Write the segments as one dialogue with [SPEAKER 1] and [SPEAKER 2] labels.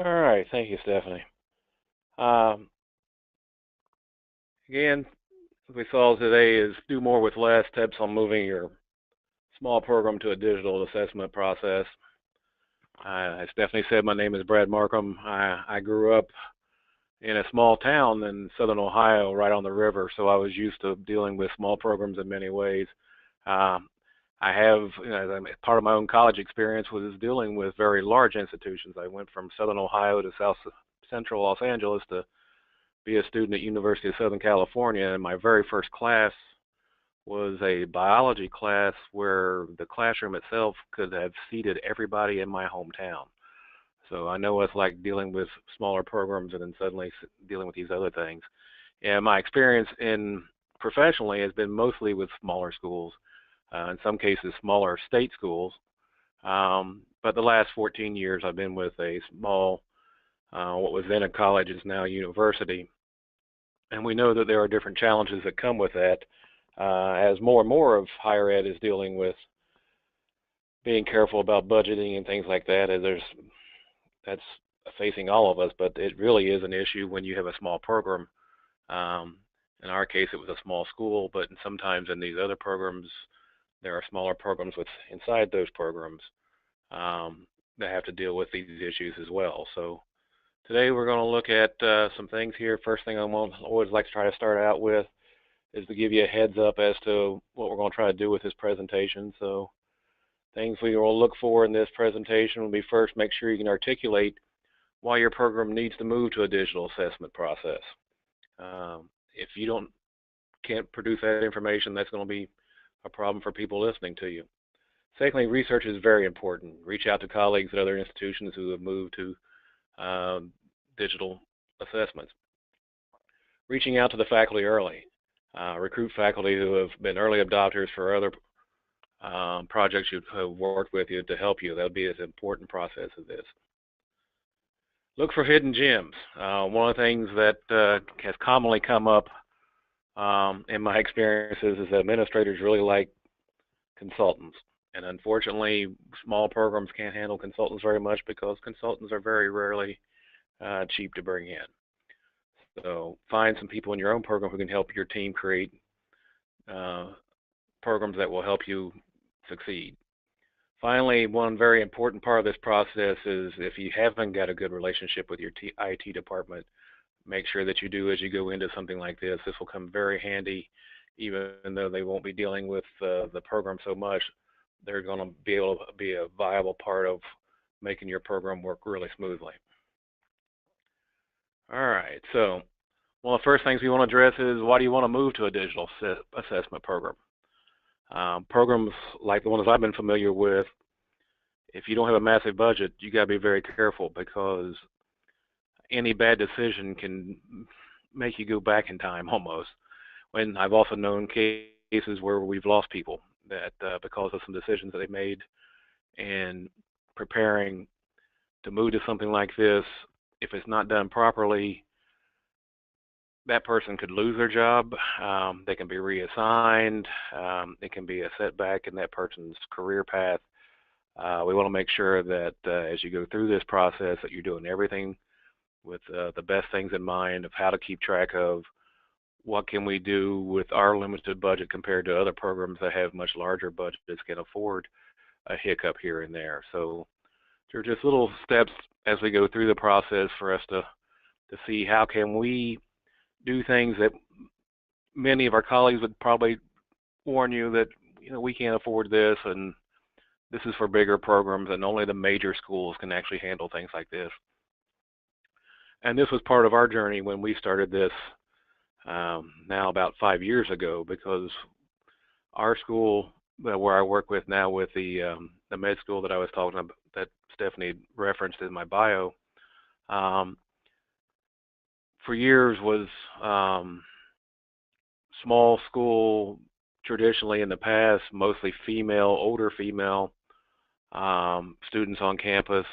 [SPEAKER 1] All right, thank you, Stephanie. Um, Again, what we saw today is do more with less, tips on moving your small program to a digital assessment process. As Stephanie said, my name is Brad Marcum. I grew up in a small town in southern Ohio, right on the river, so I was used to dealing with small programs in many ways. Um, I have, part of my own college experience was dealing with very large institutions. I went from southern Ohio to south central Los Angeles to be a student at University of Southern California, and my very first class was a biology class where the classroom itself could have seated everybody in my hometown. So I know it's like dealing with smaller programs and then suddenly dealing with these other things. And my experience in professionally has been mostly with smaller schools, in some cases smaller state schools. But the last 14 years I've been with a small, what was then a college is now a university. And we know that there are different challenges that come with that, as more and more of higher ed is dealing with being careful about budgeting and things like that. As that's facing all of us, but it really is an issue when you have a small program. Um, in our case, it was a small school, but sometimes in these other programs, there are smaller programs with inside those programs that have to deal with these issues as well. So today we're going to look at some things here. First thing always like to try to start out with is to give you a heads up as to what we're going to try to do with this presentation. So things we will look for in this presentation will be first, make sure you can articulate why your program needs to move to a digital assessment process. If you can't produce that information, that's going to be a problem for people listening to you. Secondly, research is very important. Reach out to colleagues at other institutions who have moved to digital assessments. Reaching out to the faculty early. Recruit faculty who have been early adopters for other projects you have worked with you to help you. That would be an important process of this. Look for hidden gems. One of the things that has commonly come up in my experiences is that administrators really like consultants. And unfortunately, small programs can't handle consultants very much because consultants are very rarely cheap to bring in. So find some people in your own program who can help your team create programs that will help you succeed. Finally, one very important part of this process is if you haven't got a good relationship with your IT department, make sure that you do as you go into something like this. This will come very handy, even though they won't be dealing with the program so much. They're going to be able to be a viable part of making your program work really smoothly. All right, so one of the first things we want to address is why do you want to move to a digital assessment program? Programs like the ones I've been familiar with, if you don't have a massive budget, you got to be very careful because any bad decision can make you go back in time almost. When I've also known cases where we've lost people that because of some decisions that they made and preparing to move to something like this, if it's not done properly, that person could lose their job. They can be reassigned. It can be a setback in that person's career path. We want to make sure that as you go through this process that you're doing everything with the best things in mind of how to keep track of what can we do with our limited budget compared to other programs that have much larger budgets can afford a hiccup here and there. So there are just little steps as we go through the process for us to see how can we do things that many of our colleagues would probably warn you that we can't afford this and this is for bigger programs and only the major schools can actually handle things like this. And this was part of our journey when we started this now about 5 years ago, because our school where I work with now with the med school that I was talking about that Stephanie referenced in my bio, for years was small school, traditionally in the past, mostly female, older female students on campus,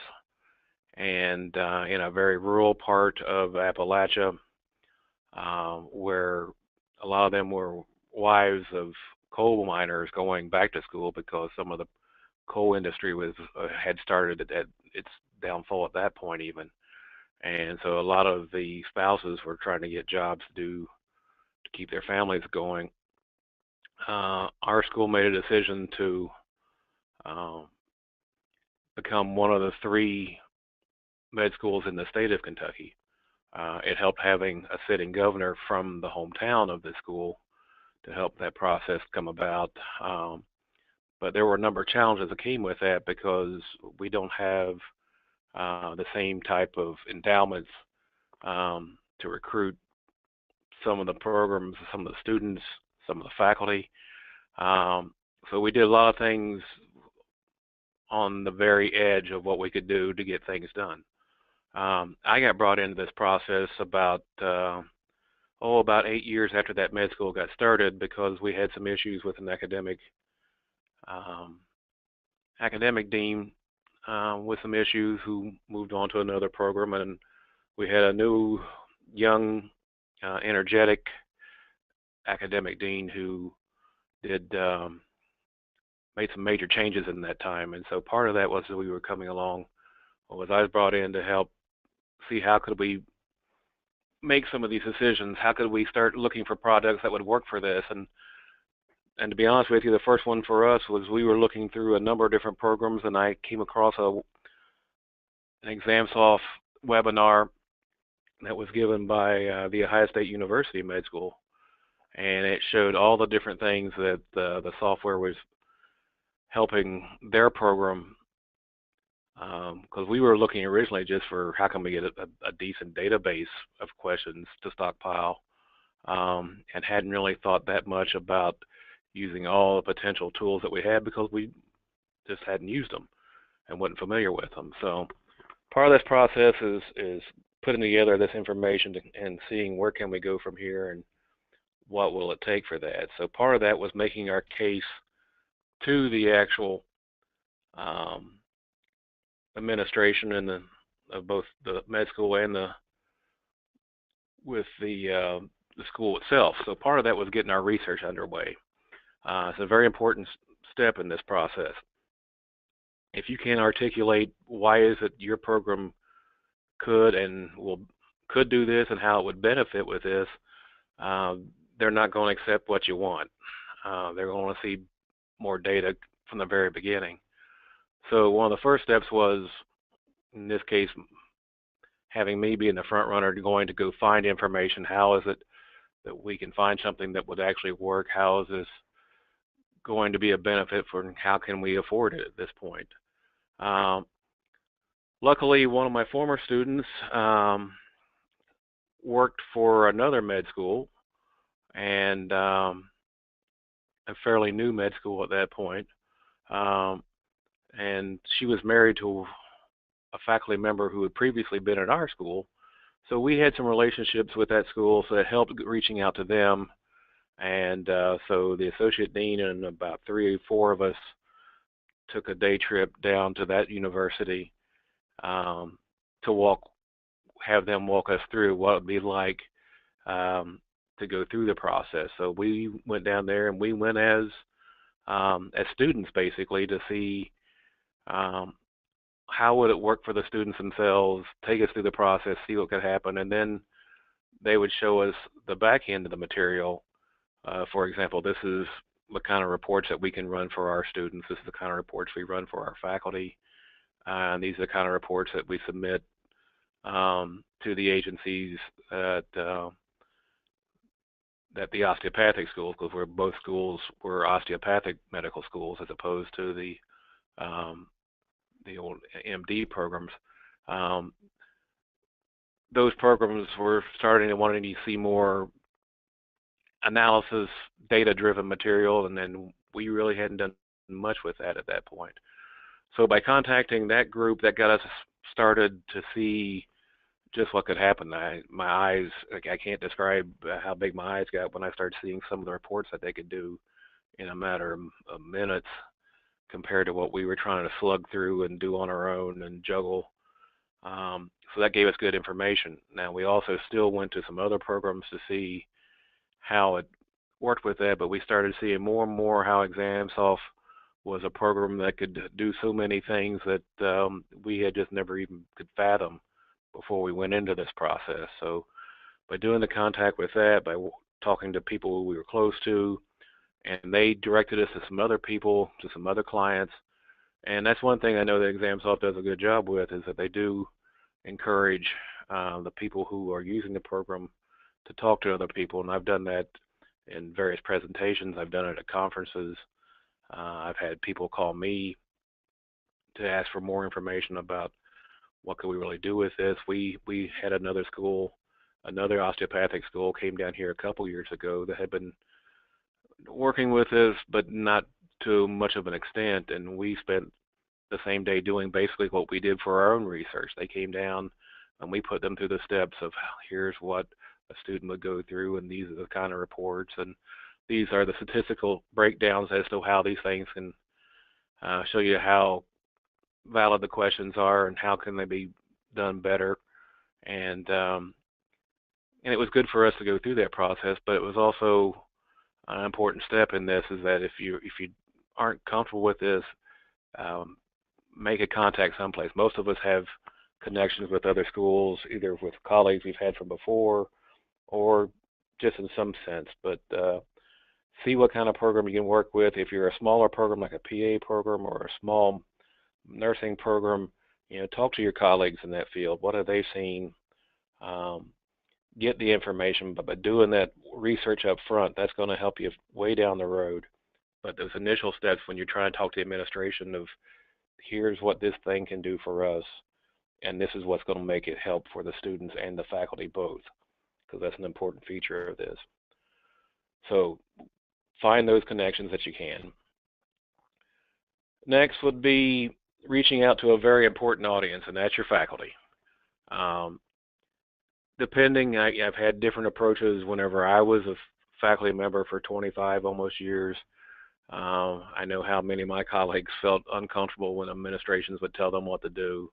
[SPEAKER 1] and in a very rural part of Appalachia, where a lot of them were wives of coal miners going back to school because some of the coal industry had started at its downfall at that point even. And so a lot of the spouses were trying to get jobs to do to keep their families going. Our school made a decision to um, become one of the 3 med schools in the state of Kentucky. It helped having a sitting governor from the hometown of the school to help that process come about. But there were a number of challenges that came with that because we don't have the same type of endowments to recruit some of the programs, some of the students, some of the faculty. So we did a lot of things on the very edge of what we could do to get things done. I got brought into this process about 8 years after that med school got started because we had some issues with an academic dean with some issues who moved on to another program, and we had a new, young, energetic academic dean who did made some major changes in that time. And so part of that was that we were coming along, was I was brought in to help see how could we make some of these decisions, how could we start looking for products that would work for this. And to be honest with you, the first one for us was we were looking through a number of different programs, and I came across an ExamSoft webinar that was given by the Ohio State University Med School, and it showed all the different things that the software was helping their program, because we were looking originally just for how can we get a decent database of questions to stockpile, and hadn't really thought that much about using all the potential tools that we had because we just hadn't used them and wasn't familiar with them. So part of this process is putting together this information and seeing where can we go from here and what will it take for that. So part of that was making our case to the actual administration and of both the med school and the school itself. So part of that was getting our research underway. It's a very important step in this process. If you can articulate why is it your program could do this and how it would benefit with this, they're not going to accept what you want. They're going to see more data from the very beginning. So one of the first steps was, in this case, having me be in the front runner, going to go find information. How is it that we can find something that would actually work? How is this going to be a benefit for, how can we afford it at this point? Luckily, one of my former students worked for another med school, and a fairly new med school at that point, and she was married to a faculty member who had previously been at our school. So we had some relationships with that school, so it helped reaching out to them. And so the associate dean and about 3 or 4 of us took a day trip down to that university to have them walk us through what it would be like to go through the process. So we went down there, and we went as students basically to see how would it work for the students themselves, take us through the process, see what could happen, and then they would show us the back end of the material. For example, this is the kind of reports that we can run for our students. This is the kind of reports we run for our faculty. And these are the kind of reports that we submit to the agencies that the osteopathic schools, because both schools were osteopathic medical schools as opposed to the old MD programs. Those programs were starting to wanting to see more analysis, data-driven material, and then we really hadn't done much with that at that point. So by contacting that group, that got us started to see just what could happen. My eyes, I can't describe how big my eyes got when I started seeing some of the reports that they could do in a matter of minutes compared to what we were trying to slug through and do on our own and juggle. So that gave us good information. Now, we also still went to some other programs to see how it worked with that, but we started seeing more and more how ExamSoft was a program that could do so many things that we had just never even could fathom before we went into this process. So by doing the contact with that, by talking to people who we were close to, and they directed us to some other people, to some other clients. And that's one thing I know that ExamSoft does a good job with, is that they do encourage the people who are using the program to talk to other people. And I've done that in various presentations. I've done it at conferences. I've had people call me to ask for more information about what could we really do with this. We had another school, another osteopathic school came down here a couple years ago that had been working with us, but not to much of an extent, and we spent the same day doing basically what we did for our own research. They came down and we put them through the steps of here's what a student would go through, and these are the kind of reports, and these are the statistical breakdowns as to how these things can show you how valid the questions are and how can they be done better. And it was good for us to go through that process, but it was also an important step in this, is that if you aren't comfortable with this, make a contact someplace. Most of us have connections with other schools, either with colleagues we've had from before or just in some sense. But see what kind of program you can work with. If you're a smaller program like a PA program or a small nursing program, talk to your colleagues in that field. What have they seen? Get the information, but by doing that research up front, that's going to help you way down the road. But those initial steps when you're trying to talk to the administration of here's what this thing can do for us, and this is what's going to make it help for the students and the faculty both, because that's an important feature of this. So find those connections that you can. Next would be reaching out to a very important audience, and that's your faculty. Depending, I've had different approaches whenever I was a faculty member for 25 almost years. I know how many of my colleagues felt uncomfortable when administrations would tell them what to do.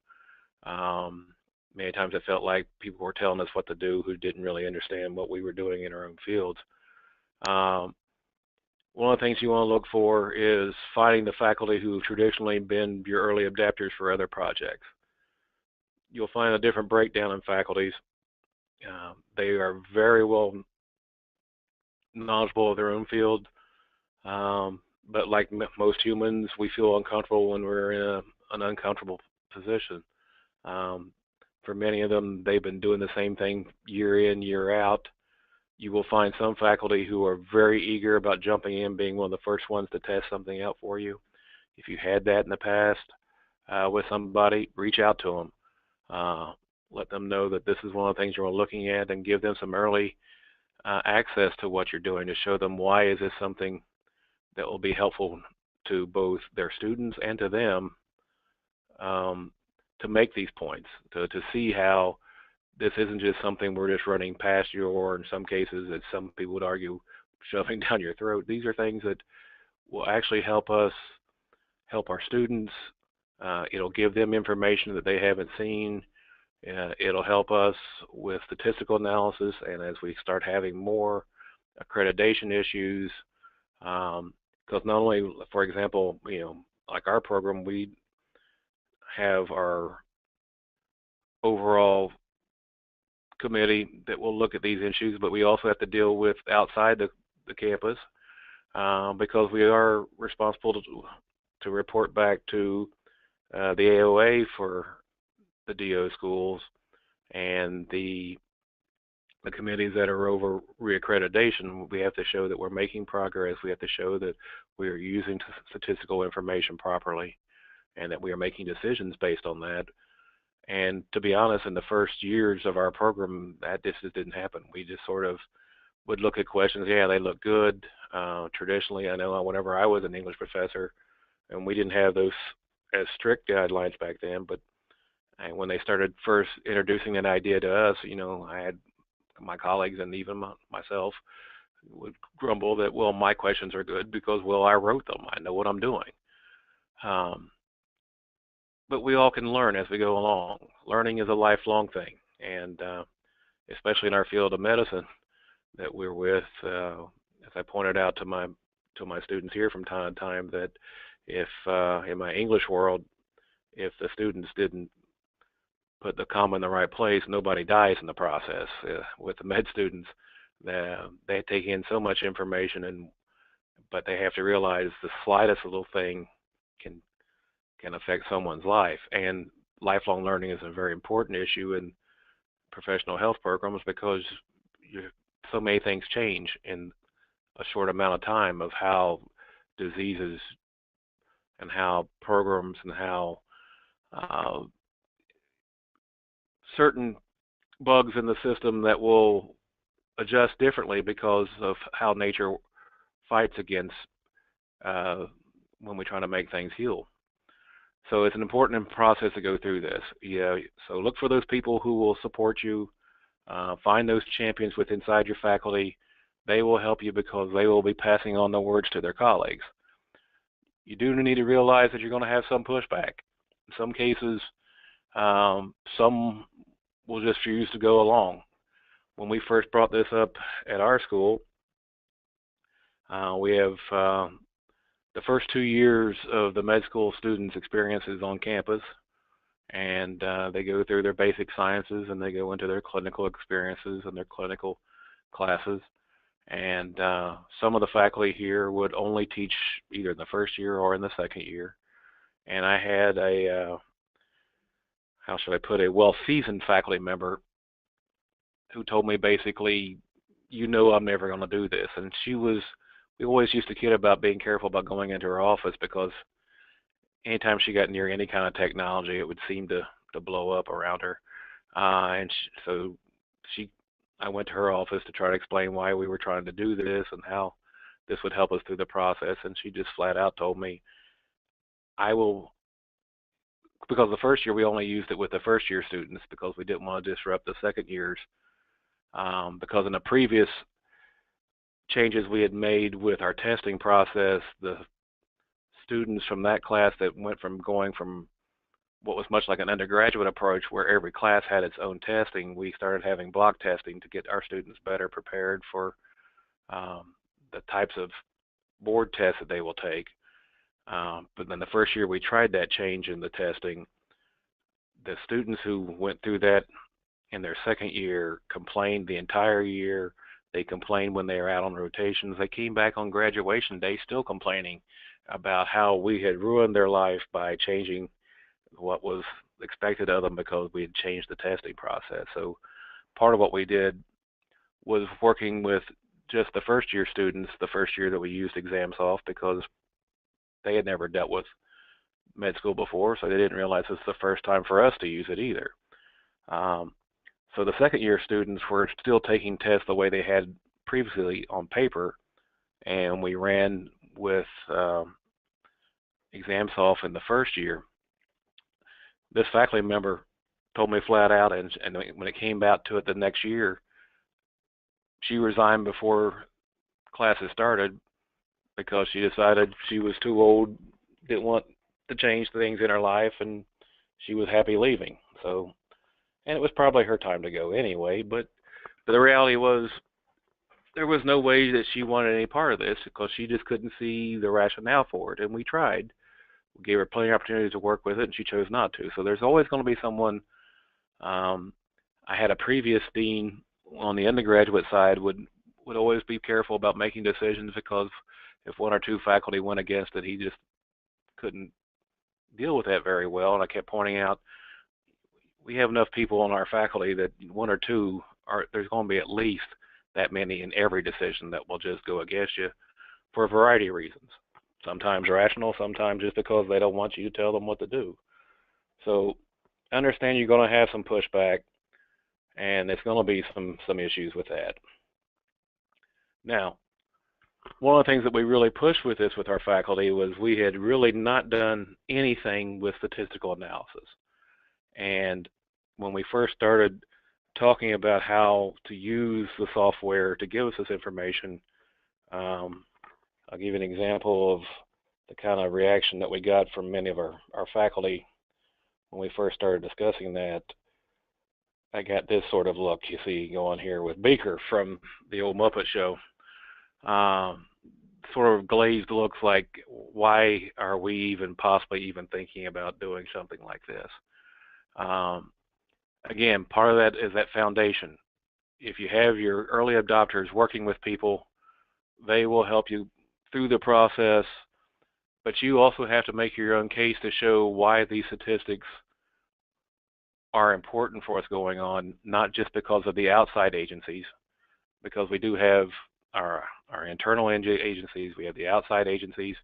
[SPEAKER 1] Many times it felt like people were telling us what to do who didn't really understand what we were doing in our own fields. One of the things you want to look for is finding the faculty who've traditionally been your early adapters for other projects. You'll find a different breakdown in faculties. They are very well knowledgeable of their own field, but like most humans, we feel uncomfortable when we're in an uncomfortable position. For many of them, they've been doing the same thing year in, year out. You will find some faculty who are very eager about jumping in, being one of the first ones to test something out for you. If you had that in the past with somebody, reach out to them. Let them know that this is one of the things you're looking at, and give them some early access to what you're doing to show them why is this something that will be helpful to both their students and to them, to make these points, to see how this isn't just something we're just running past you, or in some cases, as some people would argue, shoving down your throat. These are things that will actually help us, help our students. It'll give them information that they haven't seen. It'll help us with statistical analysis, and as we start having more accreditation issues, because not only, for example, like our program, we have our overall committee that will look at these issues, but we also have to deal with outside the campus, because we are responsible to report back to the AOA for the DO schools and the committees that are over reaccreditation. We have to show that we're making progress. We have to show that we are using statistical information properly and that we are making decisions based on that. And to be honest, in the first years of our program, that just didn't happen. We just sort of would look at questions. Yeah, they look good. Traditionally, I know whenever I was an English professor, and we didn't have those as strict guidelines back then, but when they started first introducing that idea to us, I had my colleagues and even myself would grumble that, well, my questions are good because, well, I wrote them. I know what I'm doing. But we all can learn as we go along. Learning is a lifelong thing, and especially in our field of medicine that we're with, as I pointed out to my students here from time to time, that if in my English world, if the students didn't put the comma in the right place, nobody dies in the process. With the med students, they take in so much information, but they have to realize the slightest little thing can affect someone's life. And lifelong learning is a very important issue in professional health programs because so many things change in a short amount of time, of how diseases and how programs and how certain bugs in the system that will adjust differently because of how nature fights against when we're trying to make things heal. So it's an important process to go through this. Yeah. So look for those people who will support you. Find those champions inside your faculty. They will help you because they will be passing on the words to their colleagues. You do need to realize that you're going to have some pushback. In some cases, some will just refuse to go along. When we first brought this up at our school, we have the first 2 years of the med school students' experiences on campus, and they go through their basic sciences and they go into their clinical experiences and their clinical classes. And some of the faculty here would only teach either in the first year or in the second year. And I had a, how should I put it, well-seasoned faculty member who told me basically, you know, I'm never going to do this. And we always used to kid about being careful about going into her office because anytime she got near any kind of technology, it would seem to blow up around her. So I went to her office to try to explain why we were trying to do this and how this would help us through the process. And she just flat out told me, because the first year we only used it with the first year students because we didn't want to disrupt the second years. Because in the previous changes we had made with our testing process, the students from that class that went from going from what was much like an undergraduate approach where every class had its own testing, we started having block testing to get our students better prepared for the types of board tests that they will take. But then the first year we tried that change in the testing, the students who went through that in their second year complained the entire year. They complained when they were out on rotations. They came back on graduation day still complaining about how we had ruined their life by changing what was expected of them because we had changed the testing process. So part of what we did was working with just the first year students, the first year that we used ExamSoft, because they had never dealt with med school before, so they didn't realize it's the first time for us to use it either. So the second year students were still taking tests the way they had previously on paper, and we ran with ExamSoft in the first year. This faculty member told me flat out, and when it came out to it the next year, she resigned before classes started because she decided she was too old, didn't want to change things in her life, and she was happy leaving. So, and it was probably her time to go anyway, but the reality was there was no way that she wanted any part of this because she just couldn't see the rationale for it, and we tried. We gave her plenty of opportunities to work with it, and she chose not to. So there's always going to be someone. I had a previous dean on the undergraduate side would always be careful about making decisions because if one or two faculty went against it, he just couldn't deal with that very well. And I kept pointing out, we have enough people on our faculty that one or two there's going to be at least that many in every decision that will just go against you for a variety of reasons. Sometimes rational, sometimes just because they don't want you to tell them what to do. So understand you're going to have some pushback, and there's going to be some issues with that. Now, one of the things that we really pushed with this with our faculty was we had really not done anything with statistical analysis. And when we first started talking about how to use the software to give us this information, I'll give you an example of the kind of reaction that we got from many of our faculty when we first started discussing that. I got this sort of look you see going here with Beaker from the old Muppet Show. Sort of glazed looks like, why are we possibly even thinking about doing something like this? again, part of that is that foundation. If you have your early adopters working with people, they will help you through the process, but you also have to make your own case to show why these statistics are important for what's going on, not just because of the outside agencies, because we do have our internal agencies, we have the outside agencies,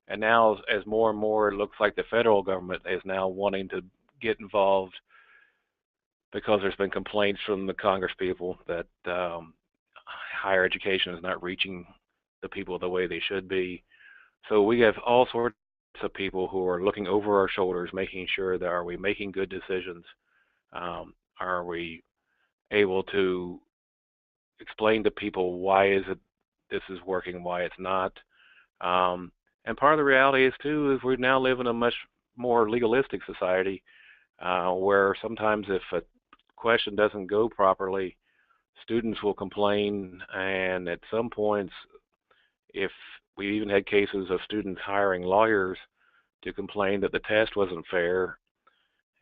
[SPEAKER 1] and now as more and more it looks like the federal government is now wanting to get involved because there's been complaints from the Congress people that higher education is not reaching the people the way they should be. So we have all sorts of people who are looking over our shoulders, making sure that are we making good decisions? Are we able to explain to people why is it this is working, why it's not? And part of the reality is too is we now live in a much more legalistic society where sometimes if a question doesn't go properly, students will complain, and at some points, if we even had cases of students hiring lawyers to complain that the test wasn't fair,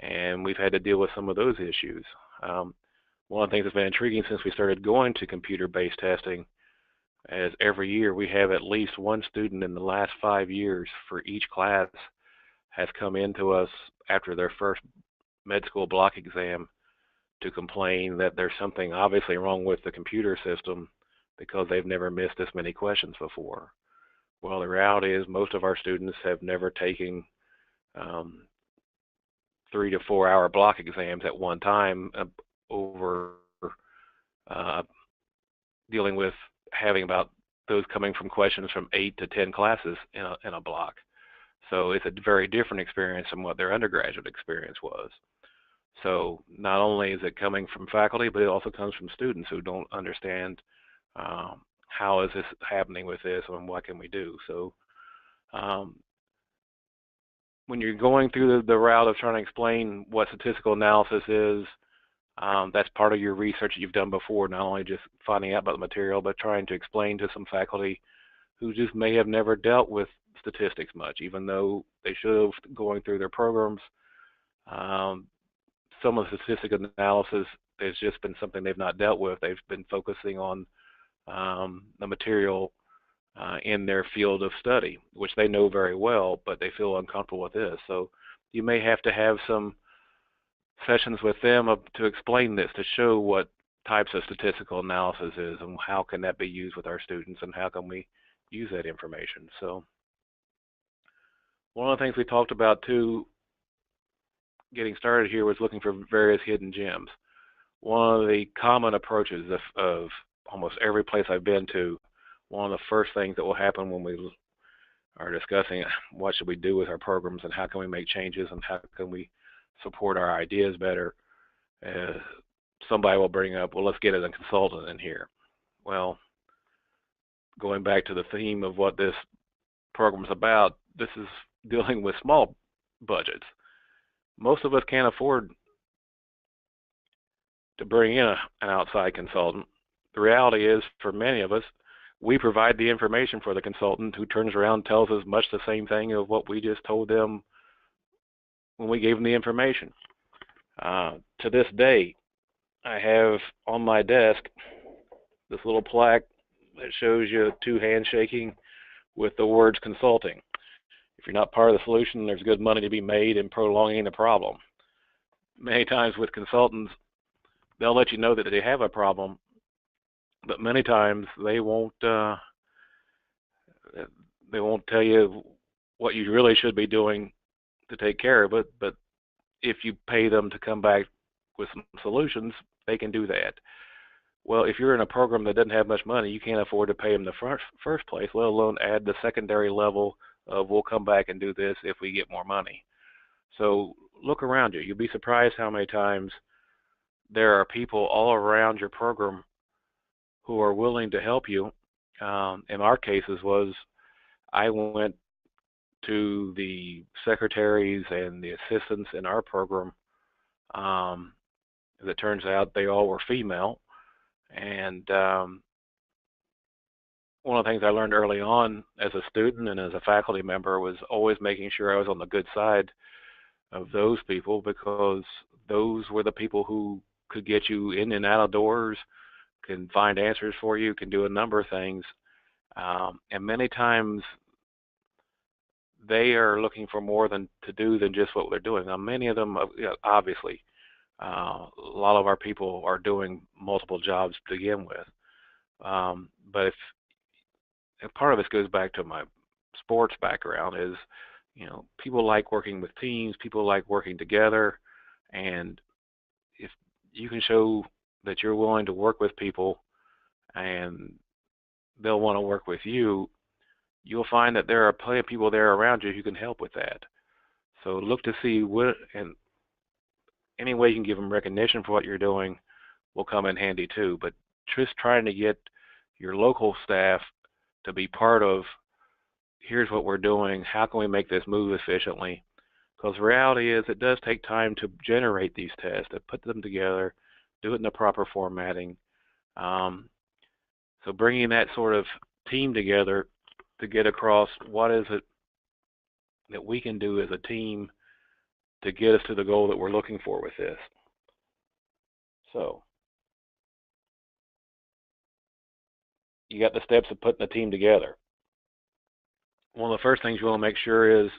[SPEAKER 1] and we've had to deal with some of those issues. One of the things that's been intriguing since we started going to computer-based testing is every year we have at least one student in the last 5 years for each class has come into us after their first med school block exam to complain that there's something obviously wrong with the computer system because they've never missed this many questions before. Well, the reality is most of our students have never taken 3 to 4 hour block exams at one time over dealing with having about those coming from questions from 8 to 10 classes in a block. So it's a very different experience from what their undergraduate experience was. So not only is it coming from faculty, but it also comes from students who don't understand how is this happening with this and what can we do. So when you're going through the route of trying to explain what statistical analysis is, that's part of your research that you've done before, not only just finding out about the material, but trying to explain to some faculty who just may have never dealt with statistics much, even though they should have going through their programs. Some of the statistical analysis has just been something they've not dealt with. They've been focusing on the material in their field of study, which they know very well, but they feel uncomfortable with this. So you may have to have some sessions with them to explain this, to show what types of statistical analysis is and how can that be used with our students and how can we use that information. So one of the things we talked about too, getting started here, was looking for various hidden gems. One of the common approaches of almost every place I've been to, one of the first things that will happen when we are discussing what should we do with our programs and how can we make changes and how can we support our ideas better, somebody will bring up, well, let's get a consultant in here. Well, going back to the theme of what this program is about, this is dealing with small budgets. Most of us can't afford to bring in an outside consultant. The reality is, for many of us, we provide the information for the consultant who turns around and tells us much the same thing of what we just told them when we gave them the information. To this day, I have on my desk this little plaque that shows you two hands shaking with the words consulting. If you're not part of the solution, there's good money to be made in prolonging the problem. Many times with consultants, they'll let you know that they have a problem, but many times they won't tell you what you really should be doing to take care of it. But if you pay them to come back with some solutions, they can do that. Well, if you're in a program that doesn't have much money, you can't afford to pay them the first place, let alone add the secondary level of we'll come back and do this if we get more money. So look around you. You'll be surprised how many times there are people all around your program who are willing to help you. In our cases was I went to the secretaries and the assistants in our program. As it turns out, they all were female. And one of the things I learned early on as a student and as a faculty member was always making sure I was on the good side of those people, because those were the people who could get you in and out of doors, can find answers for you, can do a number of things. And many times they are looking for more than to do than just what they're doing. Now, many of them, obviously, a lot of our people are doing multiple jobs to begin with. But if part of this goes back to my sports background, is people like working with teams, people like working together, and if you can show that you're willing to work with people and they'll want to work with you, you'll find that there are plenty of people there around you who can help with that. So look to see what, and any way you can give them recognition for what you're doing will come in handy too. But just trying to get your local staff to be part of, here's what we're doing, how can we make this move efficiently? Because the reality is it does take time to generate these tests, to put them together, do it in the proper formatting. So bringing that sort of team together to get across what is it that we can do as a team to get us to the goal that we're looking for with this. So you got the steps of putting the team together. One of the first things you want to make sure is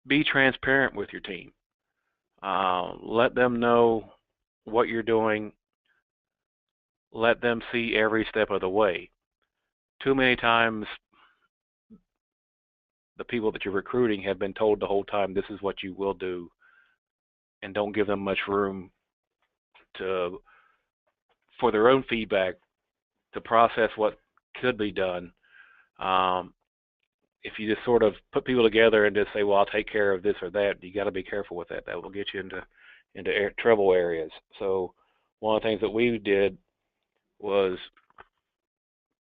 [SPEAKER 1] be transparent with your team. Let them know what you're doing. Let them see every step of the way. Too many times the people that you're recruiting have been told the whole time this is what you will do, and don't give them much room for their own feedback to process what could be done. If you just sort of put people together and just say, well, I'll take care of this or that, you got to be careful with that. That will get you into trouble areas. So one of the things that we did was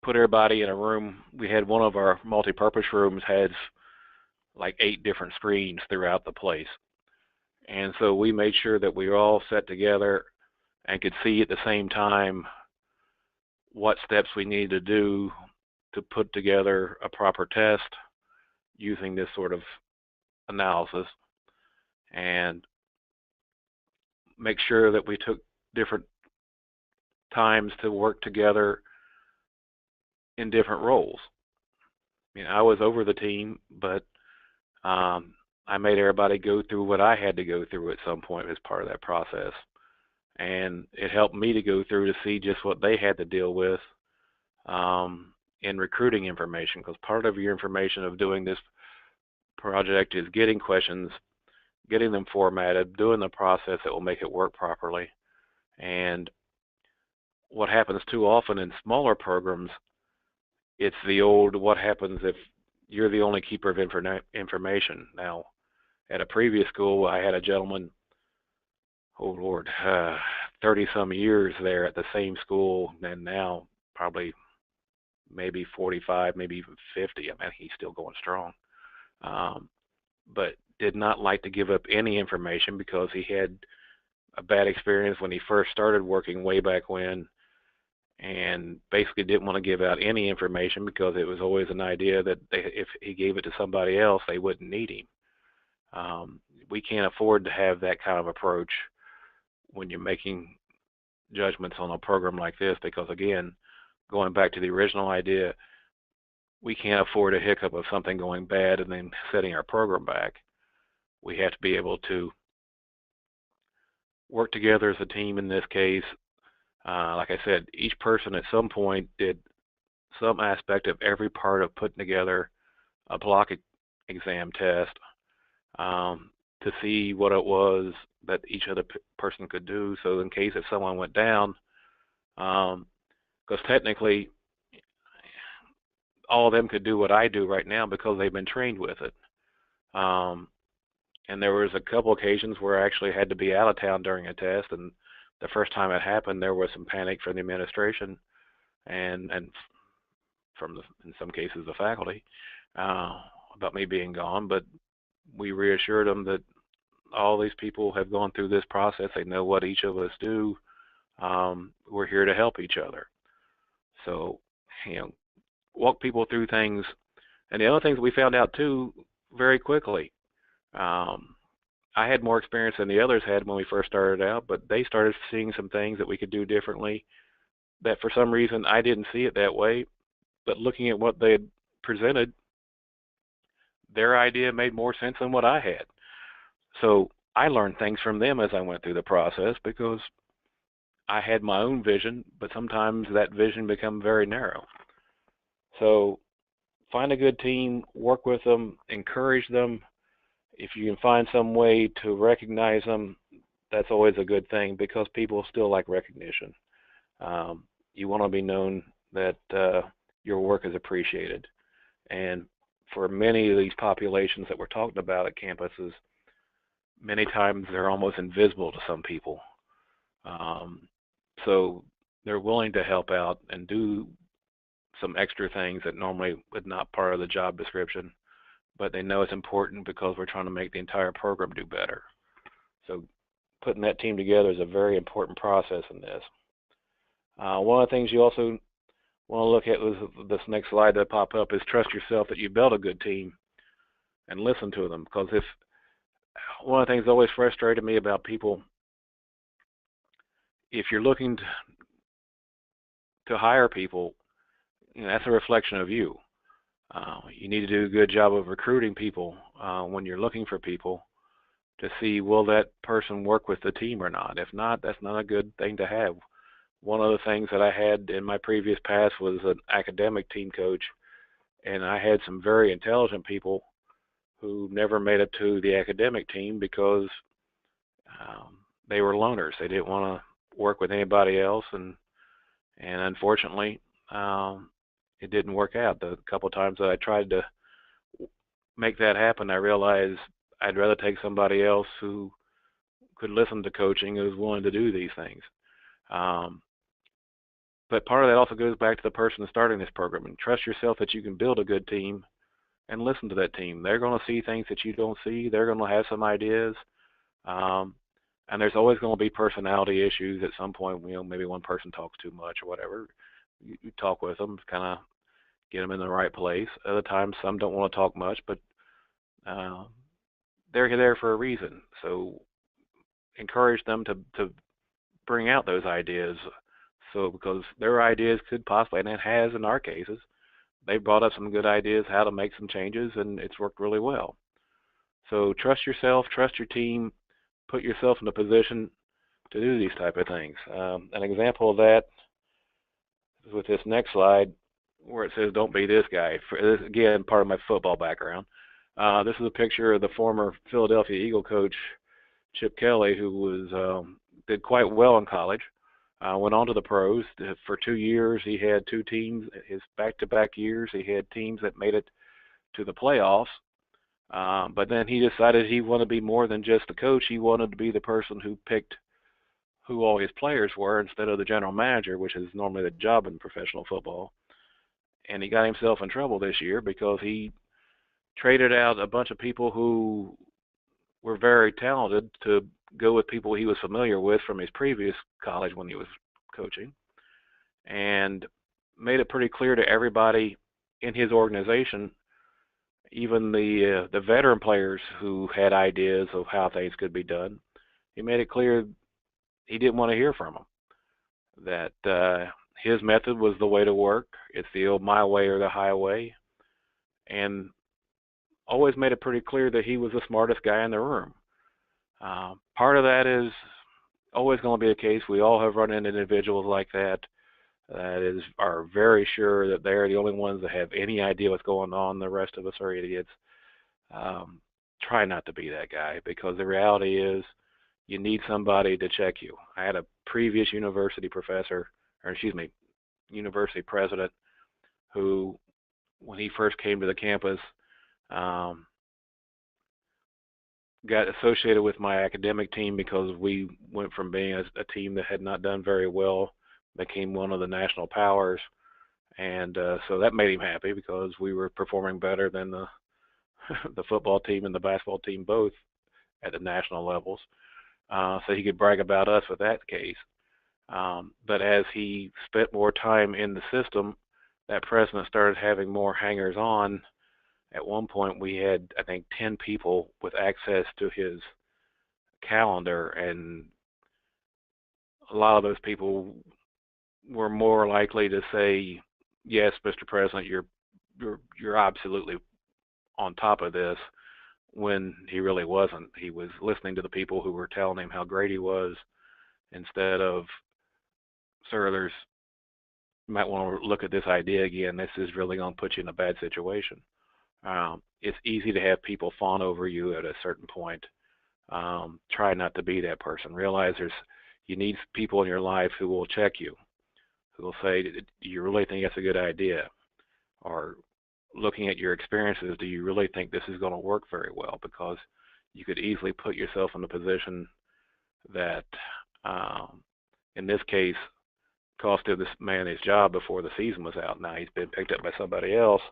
[SPEAKER 1] put everybody in a room. We had one of our multi-purpose rooms has like 8 different screens throughout the place. And so we made sure that we were all set together and could see at the same time what steps we needed to do to put together a proper test using this sort of analysis, and make sure that we took different times to work together in different roles. I was over the team, but I made everybody go through what I had to go through at some point as part of that process. And it helped me to go through to see just what they had to deal with in recruiting information, because part of your information of doing this project is getting questions, getting them formatted, doing the process that will make it work properly. And what happens too often in smaller programs, it's the old, what happens if you're the only keeper of information. Now, at a previous school, I had a gentleman, oh Lord, 30-some years there at the same school, and now probably maybe 45, maybe even 50. He's still going strong. But did not like to give up any information because he had a bad experience when he first started working way back when, and basically didn't want to give out any information because it was always an idea that if he gave it to somebody else, they wouldn't need him. We can't afford to have that kind of approach when you're making judgments on a program like this, because again, going back to the original idea, we can't afford a hiccup of something going bad and then setting our program back. We have to be able to work together as a team in this case. Like I said, each person at some point did some aspect of every part of putting together a block exam test to see what it was that each other person could do. So in case if someone went down, because technically all of them could do what I do right now because they've been trained with it. And there was a couple occasions where I actually had to be out of town during a test, and the first time it happened, there was some panic from the administration and from in some cases the faculty about me being gone. But we reassured them that all these people have gone through this process. They know what each of us do. We're here to help each other. So, walk people through things. And the other things that we found out too very quickly, I had more experience than the others had when we first started out, but they started seeing some things that we could do differently that for some reason I didn't see it that way. But looking at what they had presented, their idea made more sense than what I had. So I learned things from them as I went through the process because I had my own vision, but sometimes that vision became very narrow. So find a good team, work with them, encourage them. If you can find some way to recognize them, that's always a good thing because people still like recognition. You want to be known that your work is appreciated. And for many of these populations that we're talking about at campuses, many times they're almost invisible to some people. So they're willing to help out and do some extra things that normally would not part of the job description, but they know it's important because we're trying to make the entire program do better. So putting that team together is a very important process in this. One of the things you also want to look at with this next slide that pop up is trust yourself that you built a good team and listen to them. Because if one of the things that always frustrated me about people, if you're looking to hire people, that's a reflection of you. You need to do a good job of recruiting people when you're looking for people to see, will that person work with the team or not? If not, that's not a good thing to have. One of the things that I had in my previous past was an academic team coach, and I had some very intelligent people who never made it to the academic team because they were loners. They didn't want to work with anybody else, and unfortunately, it didn't work out. The couple of times that I tried to make that happen, I realized I'd rather take somebody else who could listen to coaching, who was willing to do these things. But part of that also goes back to the person starting this program. And trust yourself that you can build a good team and listen to that team. They're going to see things that you don't see. They're going to have some ideas. And there's always going to be personality issues at some point. Maybe one person talks too much or whatever. You talk with them, kind of get them in the right place. Other times, some don't want to talk much, but they're there for a reason. So encourage them to bring out those ideas. So because their ideas could possibly, and it has in our cases, they brought up some good ideas how to make some changes, and it's worked really well. So trust yourself, trust your team, put yourself in a position to do these type of things. An example of that is with this next slide where it says, don't be this guy. This, again, part of my football background. This is a picture of the former Philadelphia Eagle coach, Chip Kelly, who did quite well in college. Went on to the pros. For 2 years, he had two teams. His back-to-back years, he had teams that made it to the playoffs. But then he decided he wanted to be more than just a coach. He wanted to be the person who picked who all his players were instead of the general manager, which is normally the job in professional football. And he got himself in trouble this year because he traded out a bunch of people who were very talented to go with people he was familiar with from his previous college when he was coaching, and made it pretty clear to everybody in his organization, even the veteran players who had ideas of how things could be done, he made it clear he didn't want to hear from them, that his method was the way to work. It's the old my way or the highway, and always made it pretty clear that he was the smartest guy in the room. Part of that is always going to be the case. We all have run into individuals like that are very sure that they're the only ones that have any idea what's going on. The rest of us are idiots. Try not to be that guy, because the reality is you need somebody to check you. I had a previous university university president who, when he first came to the campus, got associated with my academic team because we went from being a team that had not done very well, became one of the national powers, and so that made him happy because we were performing better than the the football team and the basketball team both at the national levels, so he could brag about us with that case. But as he spent more time in the system, that president started having more hangers-on. At one point, we had, I think, 10 people with access to his calendar, and a lot of those people were more likely to say, "Yes, Mr. President, you're absolutely on top of this," when he really wasn't. He was listening to the people who were telling him how great he was, instead of, "Sir, you might want to look at this idea again. This is really going to put you in a bad situation." It's easy to have people fawn over you at a certain point. Try not to be that person. Realize you need people in your life who will check you, who will say, "Do you really think that's a good idea?" Or, looking at your experiences, do you really think this is going to work very well? Because you could easily put yourself in a position that, in this case, costed this man his job before the season was out. Now he's been picked up by somebody else,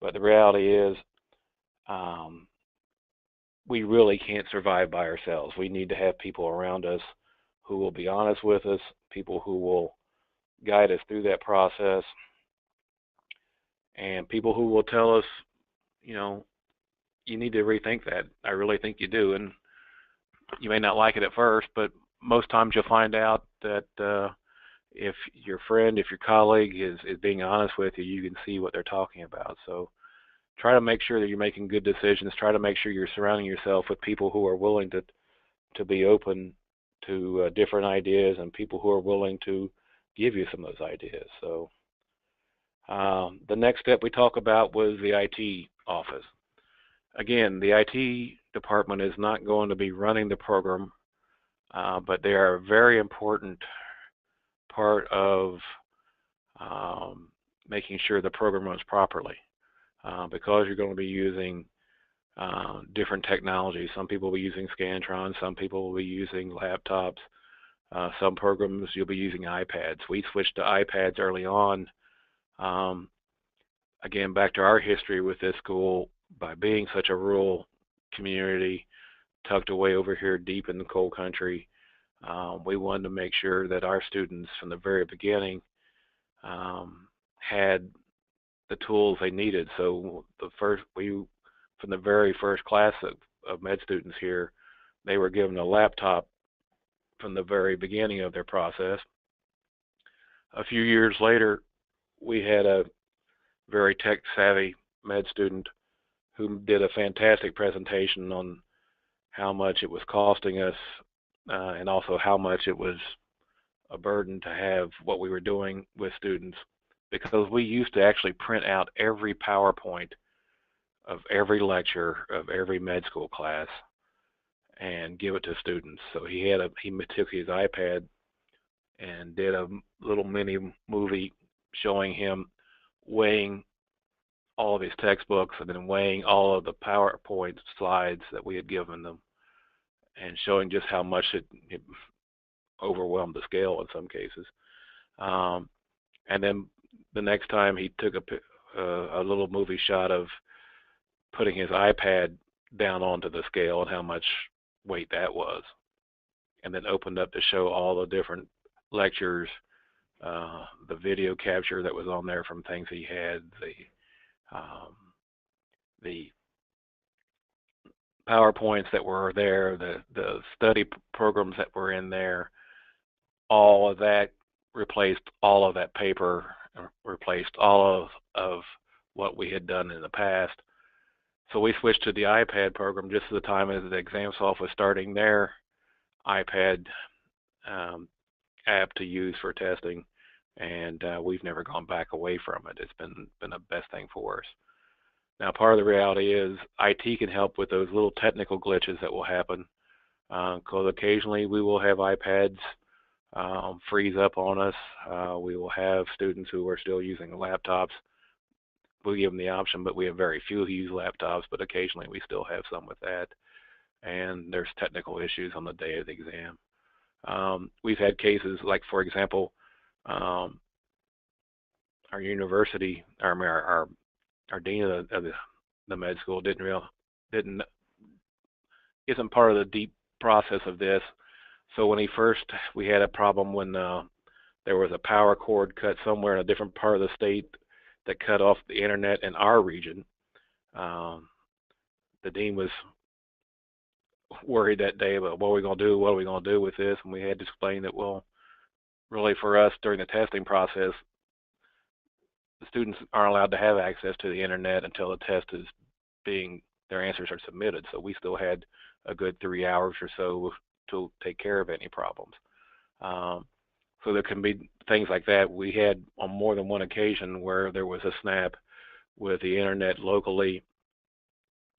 [SPEAKER 1] but the reality is, we really can't survive by ourselves. We need to have people around us who will be honest with us, people who will guide us through that process, and people who will tell us, you need to rethink that. I really think you do. And you may not like it at first, but most times you'll find out that if your friend, if your colleague is being honest with you, you can see what they're talking about. So try to make sure that you're making good decisions. Try to make sure you're surrounding yourself with people who are willing to be open to different ideas, and people who are willing to give you some of those ideas. So the next step we talk about was the IT office. Again, the IT department is not going to be running the program, but they are a very important part of making sure the program runs properly, because you're going to be using different technologies. Some people will be using Scantron, some people will be using laptops, some programs you'll be using iPads. We switched to iPads early on. Again, back to our history with this school, by being such a rural community tucked away over here deep in the coal country, we wanted to make sure that our students from the very beginning had the tools they needed. So from the very first class of med students here, they were given a laptop from the very beginning of their process. A few years later, we had a very tech-savvy med student who did a fantastic presentation on how much it was costing us, and also how much it was a burden to have what we were doing with students, because we used to actually print out every PowerPoint of every lecture of every med school class and give it to students. So he took his iPad and did a little mini movie showing him weighing all of his textbooks and then weighing all of the PowerPoint slides that we had given them, and showing just how much it overwhelmed the scale in some cases. And then the next time he took a little movie shot of putting his iPad down onto the scale and how much weight that was, and then opened up to show all the different lectures, the video capture that was on there from things he had, the PowerPoints that were there, the study programs that were in there. All of that replaced all of that paper, replaced all of what we had done in the past. So we switched to the iPad program just at the time as the ExamSoft was starting their iPad app to use for testing, and we've never gone back away from it. It's been the best thing for us. Now, part of the reality is IT can help with those little technical glitches that will happen, because occasionally we will have iPads freeze up on us. We will have students who are still using laptops. We give them the option, but we have very few who use laptops, but occasionally we still have some with that. And there's technical issues on the day of the exam. We've had cases like, for example, our university, our dean of the med school isn't part of the deep process of this. So when we had a problem when there was a power cord cut somewhere in a different part of the state that cut off the internet in our region. The dean was worried that day about what are we going to do, what are we going to do with this, and we had to explain that, well, really for us during the testing process, the students aren't allowed to have access to the internet until the test is their answers are submitted. So we still had a good 3 hours or so to take care of any problems. So there can be things like that. We had on more than one occasion where there was a snap with the internet locally.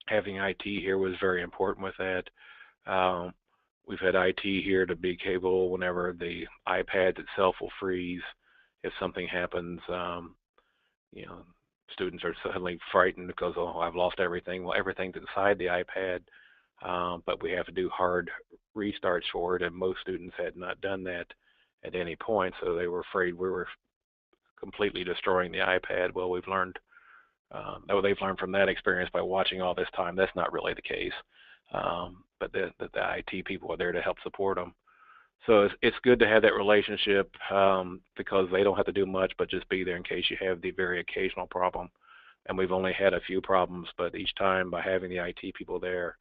[SPEAKER 1] Having IT here was very important with that. We've had IT here to be capable whenever the iPad itself will freeze if something happens. You know, students are suddenly frightened because, oh, I've lost everything. Well, everything's inside the iPad, but we have to do hard restarts for it, and most students had not done that at any point, so they were afraid we were completely destroying the iPad. Well, they've learned from that experience by watching all this time. That's not really the case, but the IT people are there to help support them. So it's good to have that relationship because they don't have to do much but just be there in case you have the very occasional problem. And we've only had a few problems, but each time by having the IT people there,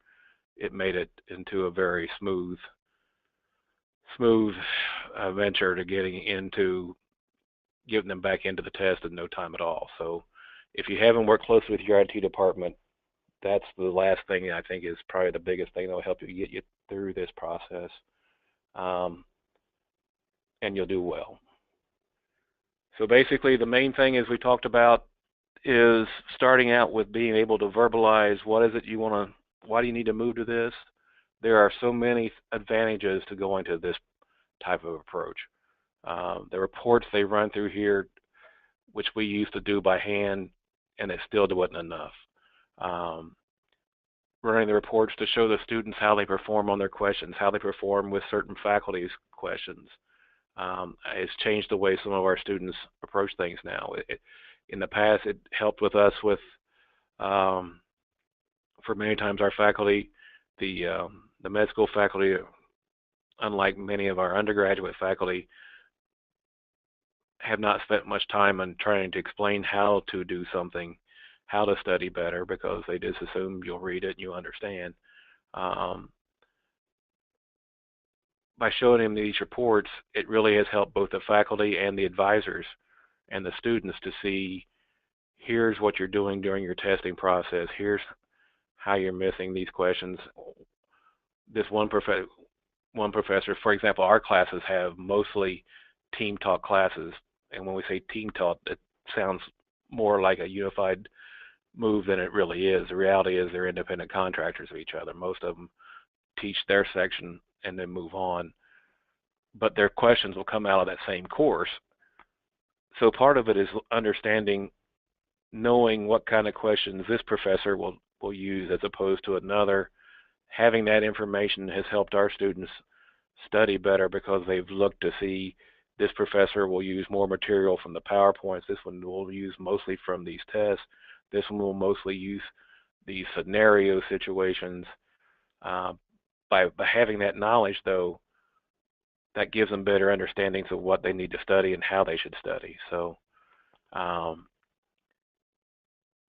[SPEAKER 1] it made it into a very smooth venture to getting them back into the test in no time at all. So if you haven't worked closely with your IT department, that's the last thing I think is probably the biggest thing that will help you get you through this process. And you'll do well. So basically the main thing, as we talked about, is starting out with being able to verbalize what is it you want to, why do you need to move to this? There are so many advantages to going to this type of approach. The reports they run through here, which we used to do by hand, and it still wasn't enough. Running the reports to show the students how they perform on their questions, how they perform with certain faculty's questions. It's changed the way some of our students approach things now. In the past, it helped with us with, for many times our faculty, the med school faculty, unlike many of our undergraduate faculty, have not spent much time on trying to explain how to do something, how to study better, because they just assume you'll read it and you understand. By showing them these reports, it really has helped both the faculty and the advisors and the students to see, here's what you're doing during your testing process, here's how you're missing these questions. This one professor, for example, our classes have mostly team taught classes, and when we say team taught, it sounds more like a unified move than it really is. The reality is they're independent contractors of each other. Most of them teach their section and then move on, but their questions will come out of that same course. So part of it is understanding, knowing what kind of questions this professor will use as opposed to another. Having that information has helped our students study better because they've looked to see this professor will use more material from the PowerPoints, this one will use mostly from these tests, this one will mostly use these scenario situations. By having that knowledge, though, that gives them better understandings of what they need to study and how they should study. So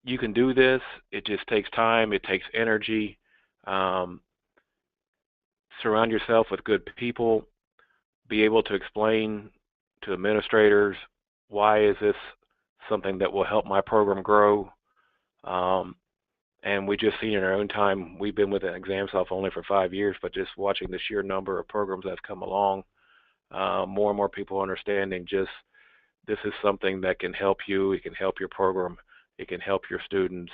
[SPEAKER 1] you can do this. It just takes time. It takes energy. Surround yourself with good people. Be able to explain to administrators, why is this something that will help my program grow? And we just seen in our own time, we've been with an ExamSoft only for 5 years, but just watching the sheer number of programs that have come along, more and more people understanding just this is something that can help you, it can help your program, it can help your students,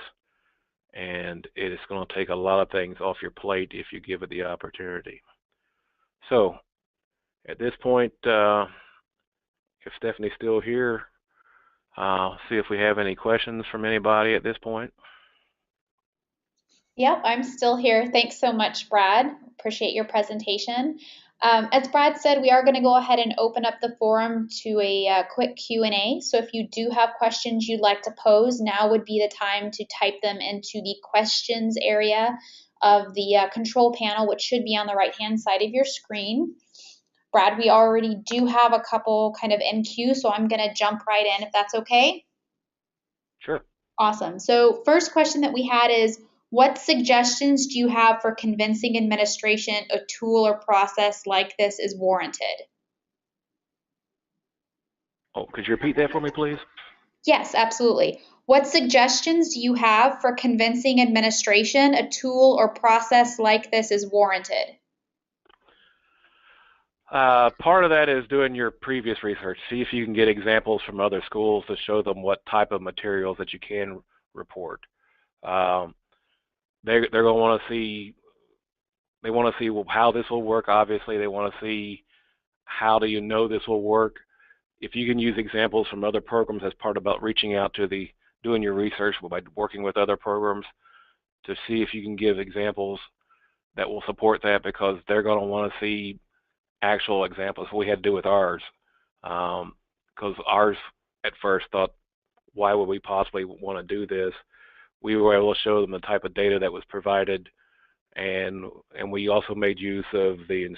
[SPEAKER 1] and it is going to take a lot of things off your plate if you give it the opportunity. So at this point, if Stephanie's still here, see if we have any questions from anybody at this point.
[SPEAKER 2] Yep, I'm still here. Thanks so much, Brad. Appreciate your presentation. As Brad said, we are going to go ahead and open up the forum to a quick Q&A. So if you do have questions you'd like to pose, now would be the time to type them into the questions area of the control panel, which should be on the right-hand side of your screen. Brad, we already do have a couple kind of in queue, so I'm going to jump right in if that's okay.
[SPEAKER 1] Sure.
[SPEAKER 2] Awesome. So first question that we had is, What suggestions do you have for convincing administration a tool or process like this is warranted?
[SPEAKER 1] Oh, could you repeat that for me, please?
[SPEAKER 2] Yes, absolutely. What suggestions do you have for convincing administration a tool or process like this is warranted?
[SPEAKER 1] Part of that is doing your previous research. See if you can get examples from other schools to show them what type of materials that you can report. Um, they're going to want to see. They want to see how this will work. Obviously, they want to see how do you know this will work. If you can use examples from other programs as part about reaching out to doing your research by working with other programs to see if you can give examples that will support that, because they're going to want to see actual examples. We had to do with ours, because ours at first thought, why would we possibly want to do this? We were able to show them the type of data that was provided, and we also made use of the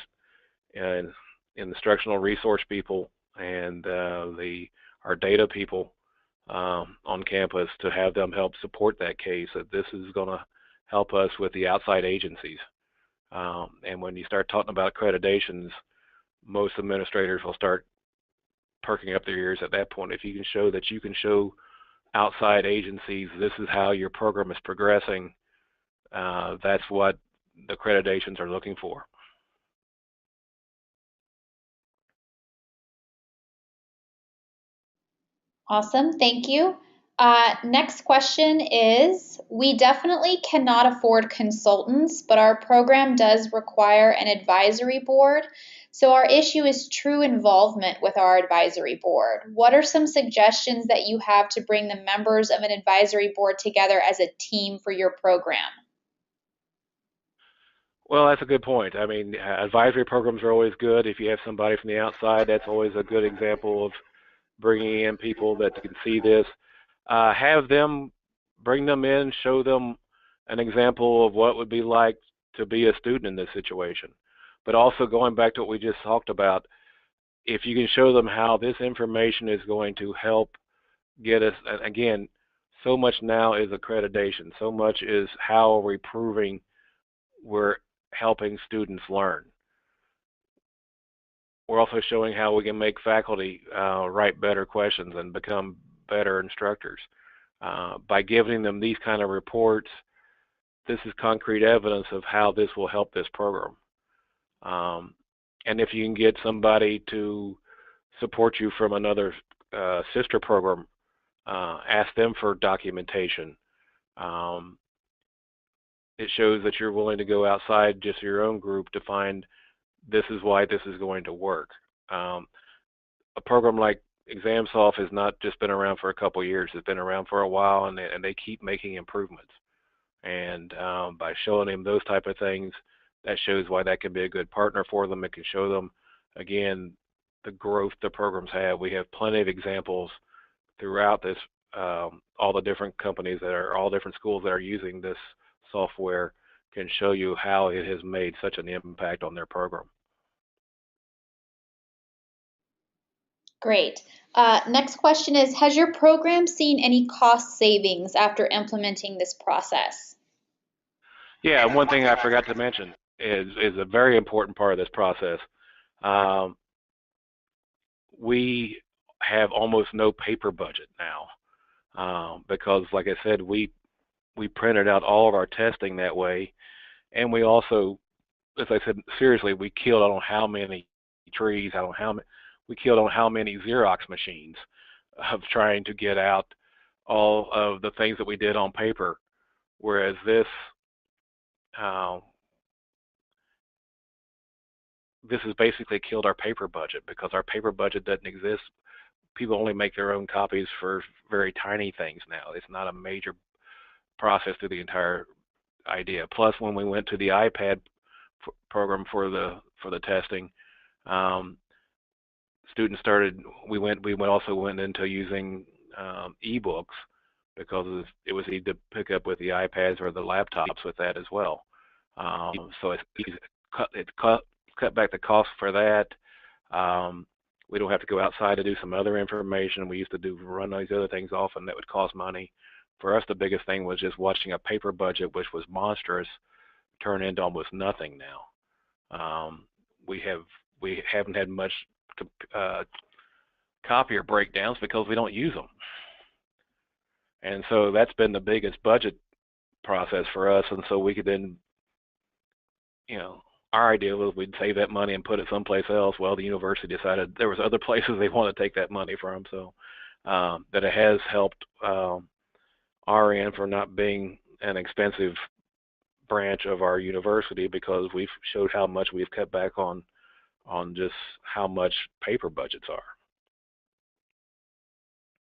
[SPEAKER 1] instructional resource people and our data people on campus to have them help support that case, that this is going to help us with the outside agencies. And when you start talking about accreditations, most administrators will start perking up their ears at that point. If you can show that you can show outside agencies this is how your program is progressing, that's what the accreditations are looking for.
[SPEAKER 2] Awesome, thank you. Next question is, we definitely cannot afford consultants, but our program does require an advisory board. So our issue is true involvement with our advisory board. What are some suggestions that you have to bring the members of an advisory board together as a team for your program?
[SPEAKER 1] Well, that's a good point. I mean, advisory programs are always good. If you have somebody from the outside, that's always a good example of bringing in people that can see this. Have them, bring them in, show them an example of what it would be like to be a student in this situation. But also going back to what we just talked about, if you can show them how this information is going to help get us, again, so much now is accreditation, so much is how are we proving we're helping students learn. We're also showing how we can make faculty write better questions and become better instructors. By giving them these kind of reports, this is concrete evidence of how this will help this program. And if you can get somebody to support you from another sister program, ask them for documentation. It shows that you're willing to go outside just your own group to find this is why this is going to work. A program like ExamSoft has not just been around for a couple of years. It's been around for a while, and they keep making improvements. And by showing them those type of things, that shows why that can be a good partner for them. It can show them, again, the growth the programs have. We have plenty of examples throughout this, all the different companies that are, all different schools that are using this software can show you how it has made such an impact on their program.
[SPEAKER 2] Great. Next question is, has your program seen any cost savings after implementing this process?
[SPEAKER 1] Yeah, and one thing I forgot to mention is a very important part of this process. We have almost no paper budget now because, like I said, we printed out all of our testing that way, and we also, as I said, seriously, we killed on how many trees, we killed on how many Xerox machines of trying to get out all of the things that we did on paper, whereas this has basically killed our paper budget, because our paper budget doesn't exist. People only make their own copies for very tiny things now. It's not a major process through the entire idea. Plus, when we went to the iPad program for the testing, students started. We also went into using e-books, because it was easy to pick up with the iPads or the laptops with that as well. So it's easy. It cut back the cost for that. We don't have to go outside to do some other information. We used to run these other things off, and that would cost money. for us, the biggest thing was just watching a paper budget, which was monstrous, turn into almost nothing now. We haven't had much copier breakdowns because we don't use them. And so that's been the biggest budget process for us. And so we could then, our idea was we'd save that money and put it someplace else. Well, the university decided there was other places they want to take that money from. So that it has helped our end for not being an expensive branch of our university, because we've showed how much we've cut back on just how much paper budgets are.